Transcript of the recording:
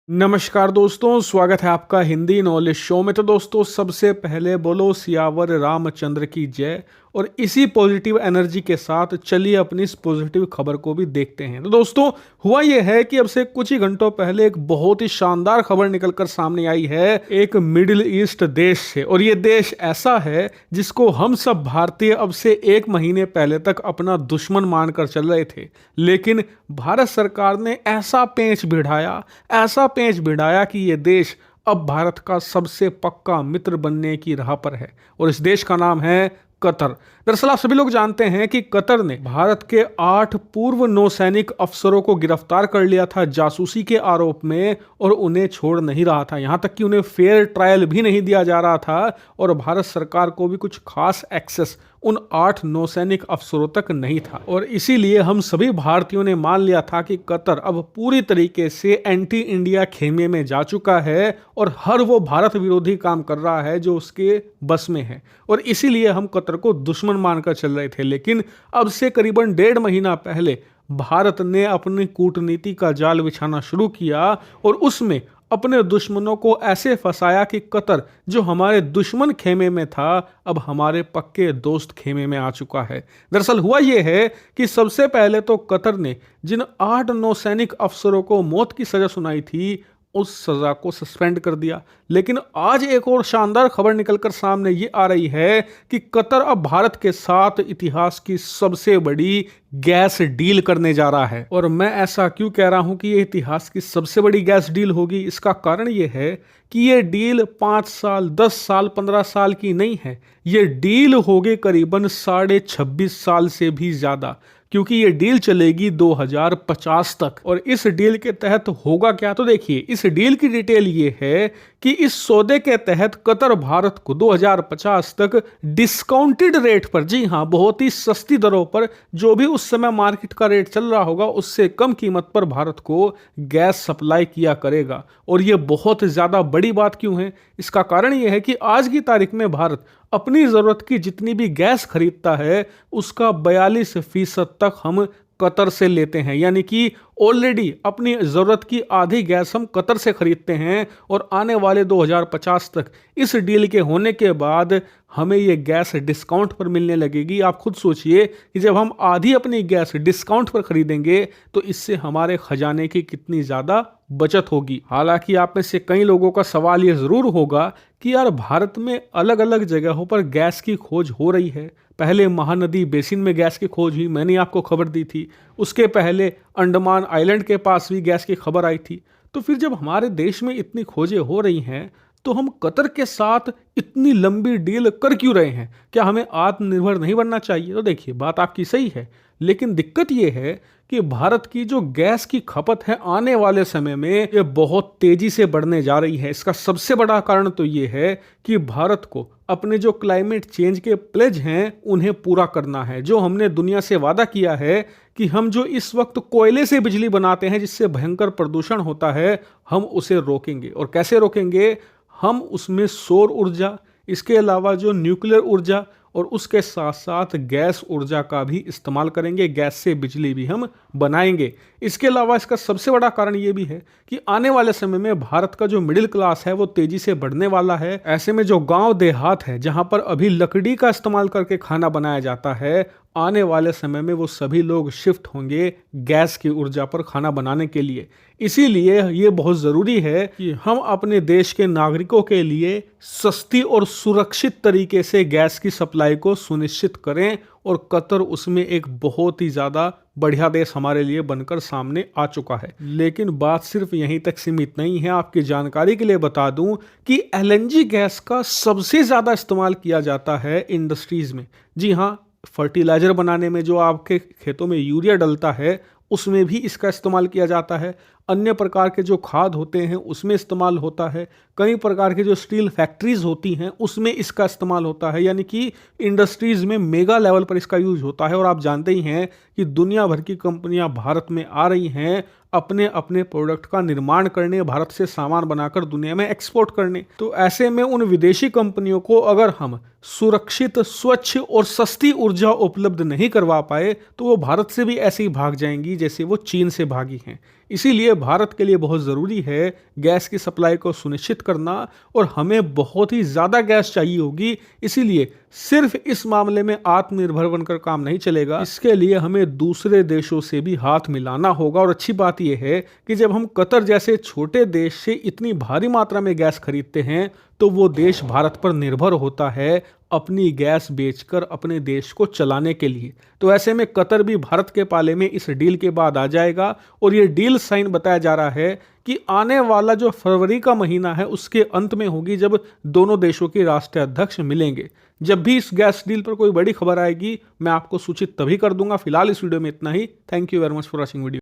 नमस्कार दोस्तों, स्वागत है आपका हिंदी नॉलेज शो में। तो दोस्तों, सबसे पहले बोलो सियावर रामचंद्र की जय। और इसी पॉजिटिव एनर्जी के साथ चलिए अपनी इस पॉजिटिव खबर को भी देखते हैं। तो दोस्तों, हुआ यह है कि अब से कुछ ही घंटों पहले एक बहुत ही शानदार खबर निकलकर सामने आई है एक मिडिल ईस्ट देश से। और ये देश ऐसा है जिसको हम सब भारतीय अब से एक महीने पहले तक अपना दुश्मन मानकर चल रहे थे, लेकिन भारत सरकार ने ऐसा पेंच भिड़ाया कि ये देश अब भारत का सबसे पक्का मित्र बनने की राह पर है। और इस देश का नाम है कतर। दरअसल आप सभी लोग जानते हैं कि कतर ने भारत के 8 पूर्व नौसैनिक अफसरों को गिरफ्तार कर लिया था जासूसी के आरोप में, और उन्हें छोड़ नहीं रहा था। यहां तक कि उन्हें फेयर ट्रायल भी नहीं दिया जा रहा था, और भारत सरकार को भी कुछ खास एक्सेस उन 8 नौसैनिक अफसरों तक नहीं था। और इसीलिए हम सभी भारतीयों ने मान लिया था कि कतर अब पूरी तरीके से एंटी इंडिया खेमे में जा चुका है और हर वो भारत विरोधी काम कर रहा है जो उसके बस में है। और इसीलिए हम कतर को दुश्मन मानकर चल रहे थे। लेकिन अब से करीबन 1.5 महीना पहले भारत ने अपनी कूटनीति का जाल बिछाना शुरू किया और उसमें अपने दुश्मनों को ऐसे फंसाया कि कतर, जो हमारे दुश्मन खेमे में था, अब हमारे पक्के दोस्त खेमे में आ चुका है। दरअसल हुआ यह है कि सबसे पहले तो कतर ने जिन 8 नौसैनिक अफसरों को मौत की सजा सुनाई थी, उस सजा को सस्पेंड कर दिया। लेकिन आज एक और शानदार खबर निकलकर सामने ये आ रही है कि कतर अब भारत के साथ इतिहास की सबसे बड़ी गैस डील करने जा रहा है। और मैं ऐसा क्यों कह रहा हूं कि ये इतिहास की सबसे बड़ी गैस डील होगी? इसका कारण ये है कि ये डील 5 साल, 10 साल, 15 साल की नहीं है। ये डील होगी करीबन 26.5 साल से भी ज्यादा, क्योंकि ये डील चलेगी 2050 तक। और इस डील के तहत होगा क्या? तो देखिए, इस डील की डिटेल ये है कि इस सौदे के तहत कतर भारत को 2050 तक डिस्काउंटेड रेट पर, जी हां, बहुत ही सस्ती दरों पर, जो भी उस समय मार्केट का रेट चल रहा होगा उससे कम कीमत पर भारत को गैस सप्लाई किया करेगा। और ये बहुत ज्यादा बड़ी बात क्यों है? इसका कारण यह है कि आज की तारीख में भारत अपनी जरूरत की जितनी भी गैस खरीदता है उसका 42% तक हम कतर से लेते हैं। यानी कि ऑलरेडी अपनी जरूरत की आधी गैस हम कतर से खरीदते हैं। और आने वाले 2050 तक इस डील के होने के बाद हमें ये गैस डिस्काउंट पर मिलने लगेगी। आप खुद सोचिए कि जब हम आधी अपनी गैस डिस्काउंट पर खरीदेंगे तो इससे हमारे खजाने की कितनी ज़्यादा बचत होगी। हालांकि आप में से कई लोगों का सवाल ये ज़रूर होगा कि यार, भारत में अलग अलग जगहों पर गैस की खोज हो रही है। पहले महानदी बेसिन में गैस की खोज हुई, मैंने आपको खबर दी थी। उसके पहले अंडमान आइलैंड के पास भी गैस की खबर आई थी। तो फिर जब हमारे देश में इतनी खोजें हो रही हैं तो हम कतर के साथ इतनी लंबी डील कर क्यों रहे हैं? क्या हमें आत्मनिर्भर नहीं बनना चाहिए? तो देखिए, बात आपकी सही है, लेकिन दिक्कत यह है कि भारत की जो गैस की खपत है आने वाले समय में ये बहुत तेजी से बढ़ने जा रही है। इसका सबसे बड़ा कारण तो ये है कि भारत को अपने जो क्लाइमेट चेंज के प्लेज हैं उन्हें पूरा करना है। जो हमने दुनिया से वादा किया है कि हम जो इस वक्त कोयले से बिजली बनाते हैं जिससे भयंकर प्रदूषण होता है, हम उसे रोकेंगे। और कैसे रोकेंगे? हम उसमें सौर ऊर्जा, इसके अलावा जो न्यूक्लियर ऊर्जा और उसके साथ साथ गैस ऊर्जा का भी इस्तेमाल करेंगे। गैस से बिजली भी हम बनाएंगे। इसके अलावा इसका सबसे बड़ा कारण ये भी है कि आने वाले समय में भारत का जो मिडिल क्लास है वो तेजी से बढ़ने वाला है। ऐसे में जो गांव देहात है जहां पर अभी लकड़ी का इस्तेमाल करके खाना बनाया जाता है, आने वाले समय में वो सभी लोग शिफ्ट होंगे गैस की ऊर्जा पर खाना बनाने के लिए। इसीलिए ये बहुत ज़रूरी है कि हम अपने देश के नागरिकों के लिए सस्ती और सुरक्षित तरीके से गैस की सप्लाई को सुनिश्चित करें। और कतर उसमें एक बहुत ही ज़्यादा बढ़िया देश हमारे लिए बनकर सामने आ चुका है। लेकिन बात सिर्फ यहीं तक सीमित नहीं है। आपकी जानकारी के लिए बता दूं कि एलएनजी गैस का सबसे ज़्यादा इस्तेमाल किया जाता है इंडस्ट्रीज़ में। जी हाँ, फर्टिलाइजर बनाने में जो आपके खेतों में यूरिया डलता है उसमें भी इसका इस्तेमाल किया जाता है। अन्य प्रकार के जो खाद होते हैं उसमें इस्तेमाल होता है। कई प्रकार के जो स्टील फैक्ट्रीज होती हैं उसमें इसका इस्तेमाल होता है। यानी कि इंडस्ट्रीज में मेगा लेवल पर इसका यूज होता है। और आप जानते ही हैं कि दुनिया भर की कंपनियां भारत में आ रही हैं अपने अपने प्रोडक्ट का निर्माण करने, भारत से सामान बनाकर दुनिया में एक्सपोर्ट करने। तो ऐसे में उन विदेशी कंपनियों को अगर हम सुरक्षित, स्वच्छ और सस्ती ऊर्जा उपलब्ध नहीं करवा पाए तो वो भारत से भी ऐसे ही भाग जाएंगी जैसे वो चीन से भागी हैं। इसीलिए भारत के लिए बहुत ज़रूरी है गैस की सप्लाई को सुनिश्चित करना, और हमें बहुत ही ज़्यादा गैस चाहिए होगी। इसीलिए सिर्फ इस मामले में आत्मनिर्भर बनकर काम नहीं चलेगा, इसके लिए हमें दूसरे देशों से भी हाथ मिलाना होगा। और अच्छी बात यह है कि जब हम कतर जैसे छोटे देश से इतनी भारी मात्रा में गैस खरीदते हैं तो वो देश भारत पर निर्भर होता है अपनी गैस बेचकर अपने देश को चलाने के लिए। तो ऐसे में कतर भी भारत के पाले में इस डील के बाद आ जाएगा, और ये डील साइन बताया जा रहा है कि आने वाला जो फरवरी का महीना है उसके अंत में होगी, जब दोनों देशों के राष्ट्रीय अध्यक्ष मिलेंगे। जब भी इस गैस डील पर कोई बड़ी खबर आएगी मैं आपको सूचित तभी कर दूंगा। फिलहाल इस वीडियो में इतना ही। Thank you very much for watching video.